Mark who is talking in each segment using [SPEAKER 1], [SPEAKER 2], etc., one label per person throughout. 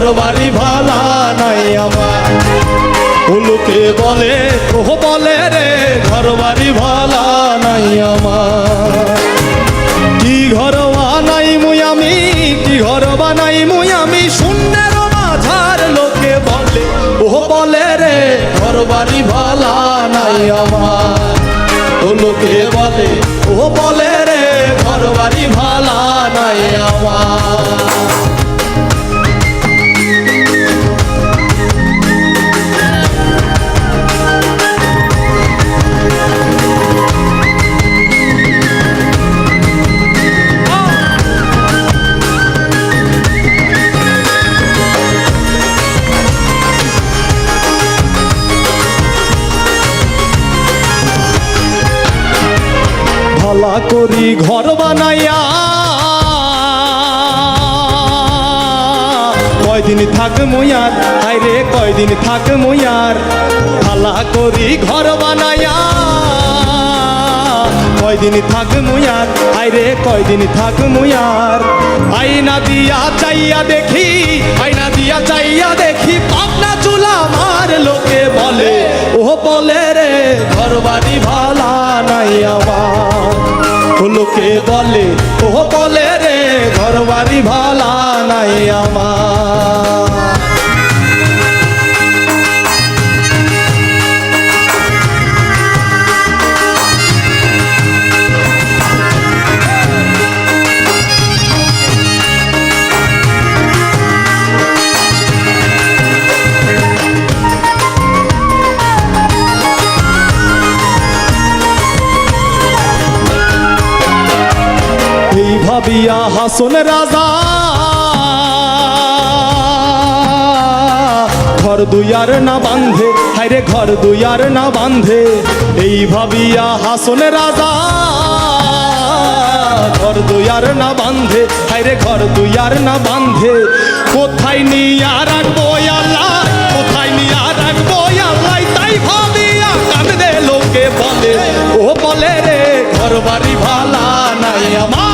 [SPEAKER 1] ঘর বাড়ি ভালা নাই আমার। লোকে বলে ওহ বলে রে ঘর বাড়ি ভালা নাই আমার। কি ঘর বানাই মুই আমি, কি ঘর বানাই মুই আমি, শূন্যের মাঝার লোকে বলে ওহ বলে রে ঘর বাড়ি ভালা নাই আমার। লোকে বলে ওহ বলে রে ঘর বাড়ি ভালা নাই আমার। ভালা করি ঘর বানাইয়া কয়দিন থাক মুয়ার, হায়রে কয়দিন থাক মুয়ার। ভালা করি ঘর বানাইয়া কয়দিন থাক মুয়ার, হায়রে কয়দিন থাক মুয়ার। আয়না দিয়া চাইয়া দেখি, আয়না দিয়া চাইয়া দেখি, পাবনা চুলা আমার লোকে বলে ও বলে রে ঘর বাড়ি ভালা নাই আমার। লোকে বলে ও বলে রে ঘর বাড়ি ভালা নাই আমার। এই ভাবিয়া হাসন রাজা ঘর দুয়ার না বান্ধে, হায়রে ঘর দুয়ার না বান্ধে। এই ভাবিয়া হাসন রাজা ঘর দুয়ার না বান্ধে, হায়রে ঘর দুয়ার না বান্ধে। কোথায় নিয়া রাখবো আল্লাহ, কোথায় নিয়া রাখবো আল্লাহ, তাই ভাবিয়া কাঁদে লোকে বলে ও বলে রে ঘর বাড়ি ভালা নাই আমার।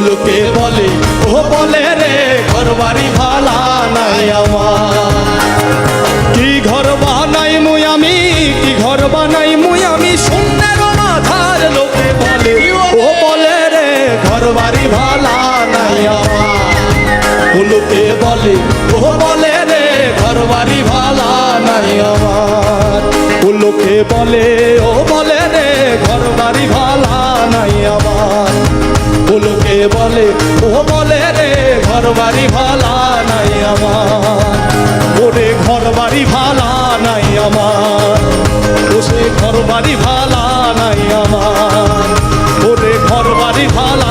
[SPEAKER 1] লোকে বলে ও বলে রে ঘর বাড়ি ভালা নাই আমার। কি ঘর বানাই মুই আমি, কি ঘর বানাই মুই আমি, শূন্যের মাঝার লোকে বলে ও বলে রে ঘর বাড়ি ভালা নাই আমার। লোকে বলে ও বলে রে ঘর বাড়ি ভালা নাই আমার। লোকে বলে ও বলে রে ঘর বাড়ি ভালা নাই আমার। লোকে বলে ও বলে রে ঘর বাড়ি ভালা নাই আমার। ওরে ঘর বাড়ি ভালা নাই আমার, ওসে ঘর বাড়ি ভালা নাই আমার। ওরে ঘর বাড়ি ভালা